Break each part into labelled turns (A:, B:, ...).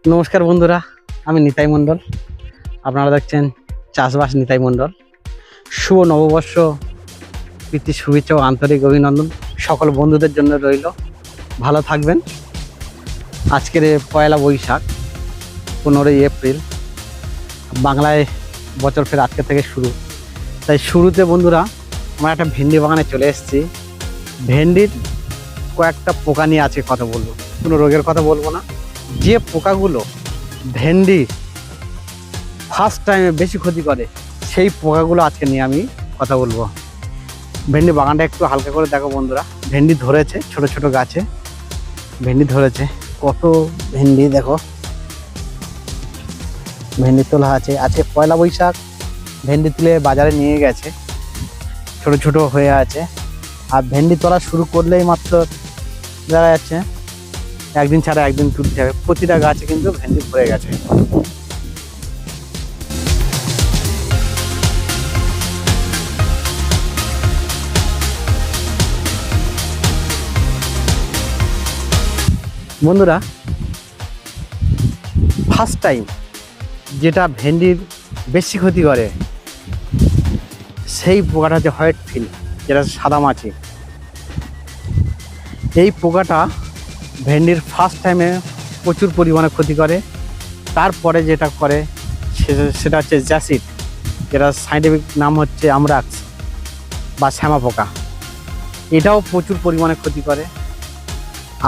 A: নমস্কার বন্ধুরা, আমি নিতাই মণ্ডল। আপনারা দেখছেন চাষবাস নিতাই মণ্ডল। শুভ নববর্ষ, প্রীতি শুভেচ্ছা ও আন্তরিক অভিনন্দন সকল বন্ধুদের জন্য রইল। ভালো থাকবেন। আজকের পয়লা বৈশাখ, 15ই এপ্রিল। বাংলায় বছর ফের আজকে থেকে শুরু। তাই শুরুতে বন্ধুরা আমরা একটা ভেন্ডি বাগানে চলে এসেছি। ভেন্ডির কয়েকটা পোকা নিয়ে আজকে কথা বলবো, কোনো রোগের কথা বলবো না। যে পোকাগুলো ভেন্ডি ফার্স্ট টাইমে বেশি ক্ষতি করে, সেই পোকাগুলো আজকে নিয়ে আমি কথা বলবো। ভেন্ডি বাগানটা একটু হালকা করে দেখো বন্ধুরা। ভেন্ডি ধরেছে, ছোট ছোট গাছে ভেন্ডি ধরেছে। কত ভেন্ডি দেখো, ভেন্ডি তোলা আছে। আজকে পয়লা বৈশাখ, ভেন্ডি তুলে বাজারে নিয়ে গেছে, ছোট ছোট হয়ে আছে। আর ভেন্ডি তোলা শুরু করলেই মাত্র দেখা যাচ্ছে একদিন ছাড়া একদিন তুলতে হবে। প্রতিটা গাছে কিন্তু ভেন্ডি ভরে গেছে। বন্ধুরা, ফার্স্ট টাইম যেটা ভেন্ডির বেশি ক্ষতি করে, সেই পোকাটা হচ্ছে হোয়াইট ফিল, যেটা সাদা মাছি। এই পোকাটা ভেন্ডির ফার্স্ট টাইমে প্রচুর পরিমাণে ক্ষতি করে। তারপরে যেটা করে সেটা হচ্ছে জ্যাসিড, যেটা সাইন্টিফিক নাম হচ্ছে আমরাক্স বা শ্যামা পোকা। এটাও প্রচুর পরিমাণে ক্ষতি করে।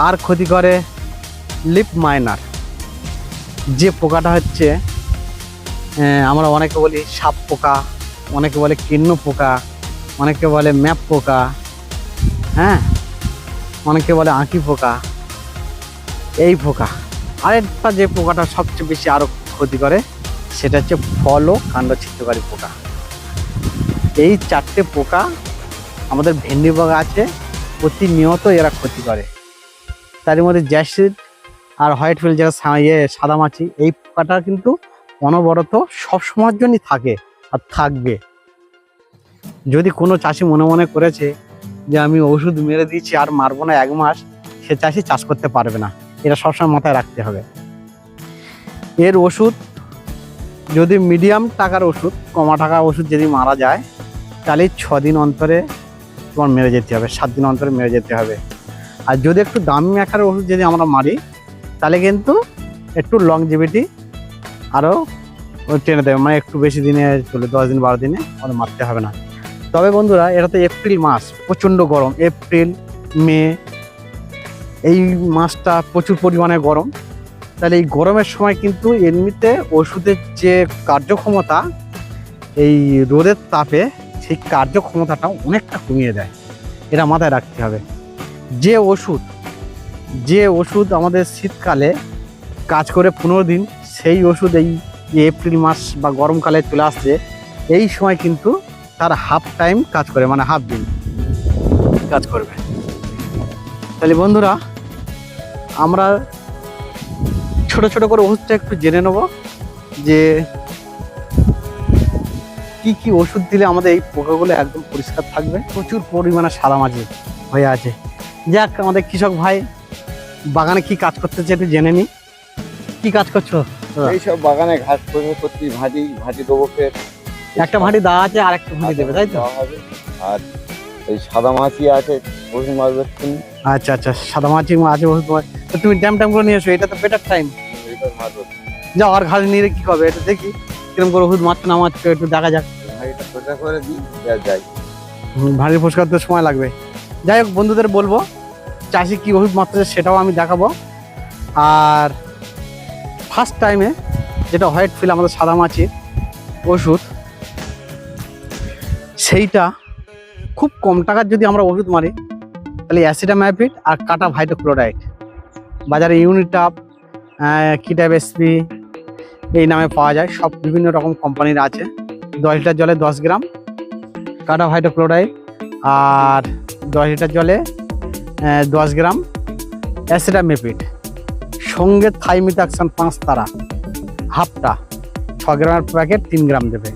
A: আর ক্ষতি করে লিপ মাইনার, যে পোকাটা হচ্ছে আমরা অনেকে বলি সাপ পোকা, অনেকে বলে কীর্ণ পোকা, অনেকে বলে ম্যাপ পোকা, হ্যাঁ, অনেকে বলে আঁকি পোকা। এই পোকা আরেকটা যে পোকাটা সবচেয়ে বেশি আরও ক্ষতি করে, সেটা হচ্ছে ফল ও কাণ্ড ছিদ্রকারী পোকা। এই চারটে পোকা আমাদের ভেন্ডি বাগান আছে, প্রতিনিয়ত এরা ক্ষতি করে। তার মধ্যে জ্যাসিড আর হোয়াইট ফিল, যেটা সাদা মাছি, এই পোকাটা কিন্তু অনবরত সবসময়ের জন্যই থাকে আর থাকবে। যদি কোনো চাষি মনে মনে করেছে যে আমি ওষুধ মেরে দিয়েছি আর মারবো না 1 মাস, সে চাষি চাষ করতে পারবে না। এটা সবসময় মাথায় রাখতে হবে। এর ওষুধ যদি মিডিয়াম টাকার ওষুধ, কমা টাকার ওষুধ যদি মারা যায়, তাহলে 6 দিন অন্তরে তোমার মেরে যেতে হবে, 7 দিন অন্তরে মেরে যেতে হবে। আর যদি একটু দামি আকারের ওষুধ যদি আমরা মারি, তাহলে কিন্তু একটু লংজিভিটি আরও টেনে দেবে, মানে একটু বেশি দিনে চলে, 10 দিন 12 দিনে আমাদের মারতে হবে না। তবে বন্ধুরা, এটা তো এপ্রিল মাস, প্রচণ্ড গরম। এপ্রিল, মে, এই মাসটা প্রচুর পরিমাণে গরম। তাহলে এই গরমের সময় কিন্তু এমনিতে ওষুধের যে কার্যক্ষমতা, এই রোদের তাপে সেই কার্যক্ষমতাটা অনেকটা কমিয়ে দেয়। এটা মাথায় রাখতে হবে। যে ওষুধ আমাদের শীতকালে কাজ করে 15 দিন, সেই ওষুধ এই এপ্রিল মাস বা গরমকালে চলে আসছে, এই সময় কিন্তু তার হাফ টাইম কাজ করে, মানে হাফ দিন কাজ করবে। তাহলে বন্ধুরা, আমরা ছোট ছোট করে ওষুধটা একটু জেনে নেব, যে কি কি ওষুধ দিলে আমাদের এই পোকাগুলো একদম পরিষ্কার থাকবে। প্রচুর পরিমাণে সাদামাছি হয়ে আছে। যাক, আমাদের কৃষক ভাই বাগানে কি কাজ করতেছে একটু জেনে নি। কি কাজ করছো?
B: এইসব বাগানে ঘাস করছি, ভাঁটি দেবো। ফের
A: একটা ভাঁটি দেওয়া আছে, আর একটা ভাঁটি দেবে, তাই তো?
B: হবে। আর এই সাদা মাছি আছে, ওষুধ মারবে তুমি।
A: আচ্ছা আচ্ছা, সাদা মাছি আছে ওষুধ। তো তুমি টাইম করে নিয়ে এসো, এটা তো বেটার টাইম।
B: এটা মারবে।
A: যাও, আর ঘাস নিয়ে কি হবে, এটা দেখি কিরকম করে ওষুধ মারছো না মারছো, একটু দেখা যাক।
B: ভাঁটিটা সোজা করে দিই, যাই।
A: ভাঁড়ি পরিষ্কার করতে সময় লাগবে। যাই হোক, বন্ধুদের বলবো চাষি কি ওষুধ মারতেছে সেটাও আমি দেখাবো। আর ফার্স্ট টাইমে যেটা হোয়াইট ফিল, আমাদের সাদা মাছির ওষুধ, সেইটা খুব কম টাকার যদি আমরা ওষুধ মারি, তাহলে অ্যাসিটামাইপিড আর কাটা ভাইটোক্লোরাইড, বাজারে ইউনিটাপ, কিটাপ এসপি এই নামে পাওয়া যায়। সব বিভিন্ন রকম কোম্পানির আছে। 10 লিটার জলে 10 গ্রাম কাটা ভাইটোক্লোরাইড, আর 10 লিটার জলে 10 গ্রাম অ্যাসিটামাইপিড, সঙ্গে থাইমিথাক্সান 5 তারা হাফটা, 6 গ্রামের প্যাকেট 3 গ্রাম দেবে।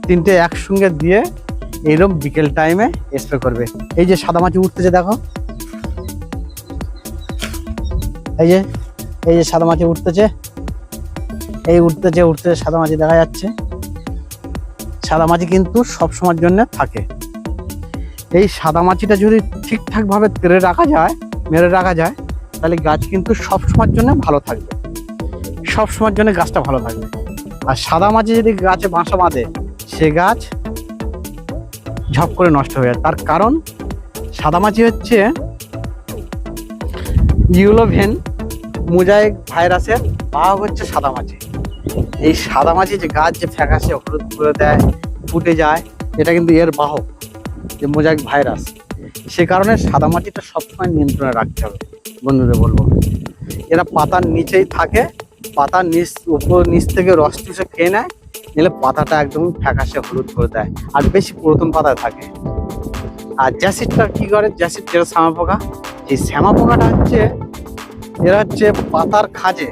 A: তিনটে একসঙ্গে দিয়ে এইরকম বিকেল টাইমে স্প্রে করবে। এই যে সাদা মাছি উঠতেছে দেখো, এই যে সাদা মাছি উঠতেছে, এই উঠতেছে উঠতেছে সাদা মাছি দেখা যাচ্ছে। সাদা মাছি কিন্তু সব সময়ের জন্য থাকে। এই সাদা মাছিটা যদি ঠিকঠাক ভাবে মেরে রাখা যায় তাহলে গাছ কিন্তু সব সময়ের জন্য ভালো থাকবে, সব সময়ের জন্য গাছটা ভালো থাকবে। আর সাদা মাছি যদি গাছে বাসা বাঁধে সে গাছ ঝপ করে নষ্ট হয়ে যায়। তার কারণ সাদা মাছি হচ্ছে ইউলোভেন মোজাইক ভাইরাসের বাহক হচ্ছে সাদা মাছি। এই সাদা মাছি যে গাছ যে ফ্যাকাশে হলুদ করে দেয়, ফুটে যায়, এটা কিন্তু এর বাহক, যে মোজাইক ভাইরাস। সে কারণে সাদা মাছিটা সবসময় নিয়ন্ত্রণে রাখতে হবে বন্ধুদের বলবো। এরা পাতার নিচেই থাকে, পাতার নিচ থেকে রস চুষে খেয়ে নেয়, নিলে পাতাটা একদম ফ্যাকাশে হলুদ করে দেয়, আর বেশি পুরাতন পাতায় থাকে। আর জ্যাসিডটা কি করে, জ্যাসিড যেটা শ্যামা পোকা, এই শ্যামা পোকাটা হচ্ছে এরা হচ্ছে পাতার খাঁজে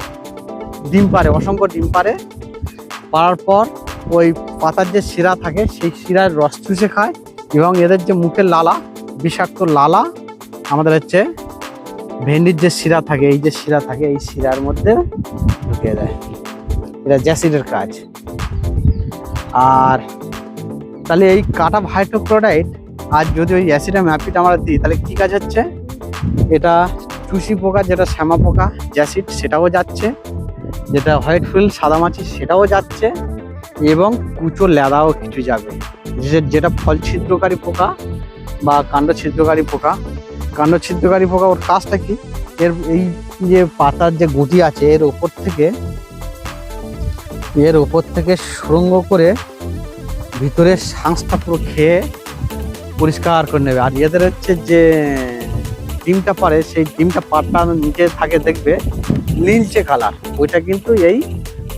A: ডিম পারে, অসংখ্য ডিম পারে। পাড়ার পর ওই পাতার যে শিরা থাকে সেই শিরার রস চুষে খায়, এবং এদের যে মুখের লালা, বিষাক্ত লালা আমাদের হচ্ছে ভেন্ডির যে শিরা থাকে, এই যে শিরা থাকে এই শিরার মধ্যে ঢুকিয়ে দেয়। এটা জ্যাসিডের কাজ। আর তাহলে এই কাটা ভাইটোক্লোরাইড আর যদি ওই অ্যাসিডামাইপিড আমরা দিই তাহলে কি কাজ হচ্ছে, এটা চুষি পোকা যেটা শ্যামা পোকা জ্যাসিড সেটাও যাচ্ছে, যেটা হোয়াইট ফ্রিল সাদা মাছি সেটাও যাচ্ছে, এবং কুচো লেদাও কিছু যাবে। যেটা ফল ছিদ্রকারী পোকা বা কাণ্ড ছিদ্রকারী পোকা, কাণ্ড ছিদ্রকারী পোকা ওর কাজটা কি, এর এই যে পাতার যে গুটি আছে এর ওপর থেকে সুরঙ্গ করে ভিতরে শাঁসটা পুরো খেয়ে পরিষ্কার করে নেবে। আর এদের হচ্ছে যে ডিমটা পারে সেই ডিমটা পাটটা নিচে থাকে দেখবে নীলচে কালার, ওইটা কিন্তু এই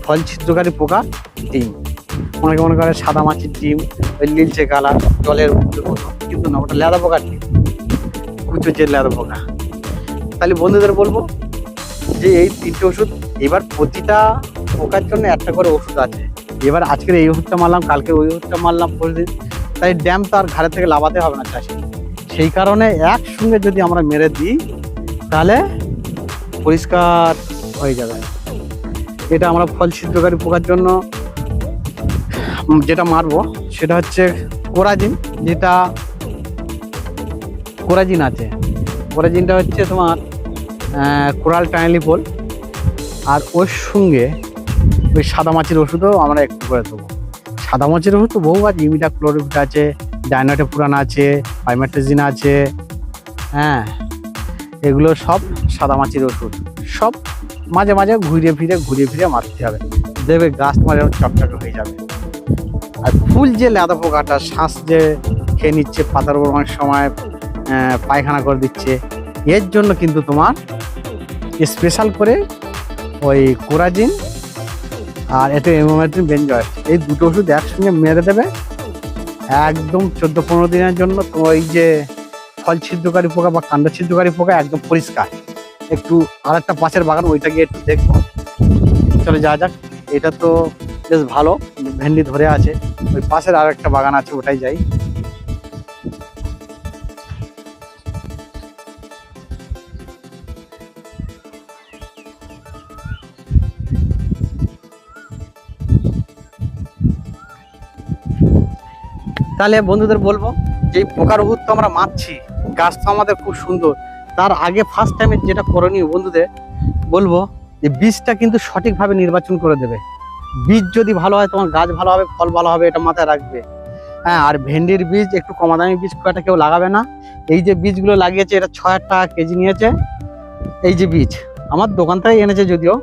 A: ফল ছিদ্রকারী পোকার ডিম। অনেকে মনে করে সাদা মাছির ডিম ওই নীলচে কালার জলের মতো, কিন্তু না, ওটা লেদা পোকার ডিম, কুচো যে লেদা পোকা। তাহলে বন্ধুদের বলবো যে এই তিনটে ওষুধ, এবার প্রতিটা পোকার জন্য একটা করে ওষুধ আছে। এবার আজকের এই ওষুধটা মারলাম, কালকে ওই ওষুধটা মারলাম, পরদিন, তাই ড্যাম তো আর ঘাড়ে থেকে লাভাতে হবে না চাষি। সেই কারণে একসঙ্গে যদি আমরা মেরে দিই তাহলে পরিষ্কার হয়ে যাবে। এটা আমরা ফল ছিদ্রকারী পোকার জন্য যেটা মারবো সেটা হচ্ছে কোরাজিন, যেটা কোরাজিন আছে, কোরাজিনটা হচ্ছে তোমার কোরাল টাইলিপোল। আর ওর সঙ্গে ওই সাদা মাছির ওষুধও আমরা একটু করে দেবো। সাদা মাছির ওষুধ তো বহু আছে, ইমিডাক্লোপিড আছে, ডাইনাটেফুরান আছে, পাইমেট্রাজিন আছে, হ্যাঁ, এগুলো সব সাদা মাছির ওষুধ। সব মাঝে মাঝে ঘুরিয়ে ফিরে মারতে হবে, দেবে গাছ তোমার এরকম চকচকে হয়ে যাবে। আর ফুল যে লেদা পোকাটা শ্বাস যে খেয়ে নিচ্ছে, পাতার উপর অনেক সময় পায়খানা করে দিচ্ছে, এর জন্য কিন্তু তোমার স্পেশাল করে ওই কোরাজিন আর এটা এমোমেট্রিন বেঞ্জয়েড, এই দুটো ওষুধ একসঙ্গে মেরে দেবে একদম 14-15 দিনের জন্য। তো ওই যে ফল ছিদ্রকারী পোকা বা কাণ্ড ছিদ্রকারী পোকা একদম পরিষ্কার। একটু আর একটা পাশের বাগান, ওইটা গিয়ে একটু দেখবো, চলে যাওয়া যাক। এটা তো বেশ ভালো, ভেন্ডি ধরে আছে, ওই পাশের আর একটা বাগান আছে, ওটাই যাই। তাহলে বন্ধুদের বলবো যে পোকার ওষুধ তো আমরা মারছি, গাছ তো আমাদের খুব সুন্দর, তার আগে ফার্স্ট টাইমে যেটা করণীয় বন্ধুদের বলবো যে বীজটা কিন্তু সঠিকভাবে নির্বাচন করে দেবে। বীজ যদি ভালো হয় তোমার গাছ ভালো হবে, ফল ভালো হবে, এটা মাথায় রাখবে। হ্যাঁ, আর ভেন্ডির বীজ একটু কম দামি বীজ খুব একটা কেউ লাগাবে না। এই যে বীজগুলো লাগিয়েছে এটা 6,000 টাকা কেজি নিয়েছে। এই যে বীজ আমার দোকান থেকে এনেছে, যদিও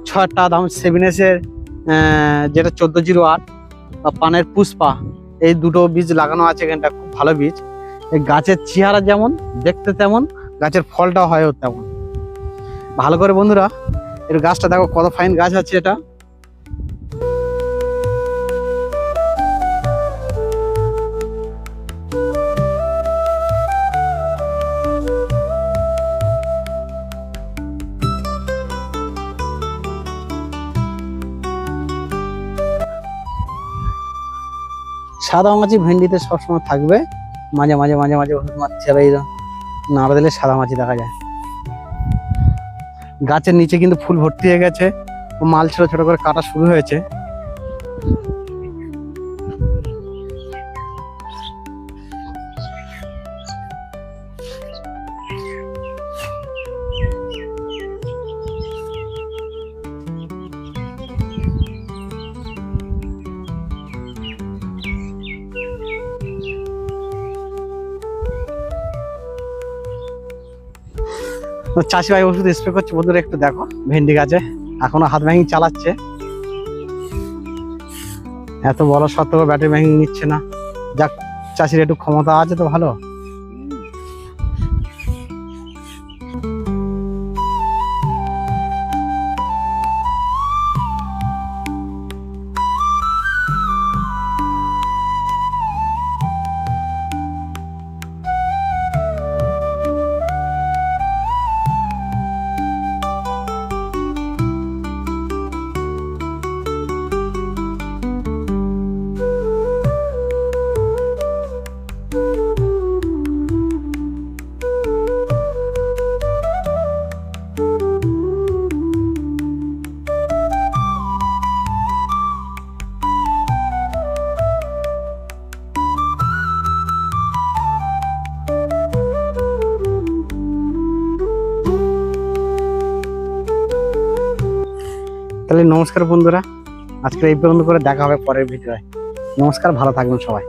A: 6,000 টাকা দাম। 7S-এর যেটা 1408 বা পানের পুষ্পা, এই দুটো বীজ লাগানো আছে এখানটা, খুব ভালো বীজ। এই গাছের চেহারা যেমন দেখতে তেমন, গাছের ফলটাও হয় তেমন ভালো করে। বন্ধুরা এর গাছটা দেখো কত ফাইন গাছ আছে। এটা সাদা মাছি ভেন্ডিতে সবসময় থাকবে, মাঝে মাঝে ওষুধ মারতে হবে। এইরকম নাড়া দিলে সাদা মাছি দেখা যায়। গাছের নিচে কিন্তু ফুল ভর্তি হয়ে গেছে, মাল ছোট ছোট করে কাটা শুরু হয়েছে। তো চাষি ভাই ওষুধ স্প্রে করছে বন্ধুরা, একটু দেখো ভেন্ডি গাছে এখনো হাত ব্যাঙিং চালাচ্ছে। এত বড় সত্ত্বেও ব্যাটারি ব্যাঙিং নিচ্ছে না। যাক, চাষির একটু ক্ষমতা আছে তো ভালো। তাহলে নমস্কার বন্ধুরা, আজকে এই পর্যন্ত করে দেখা হবে পরের ভিডিওয়। নমস্কার, ভালো থাকবেন সবাই।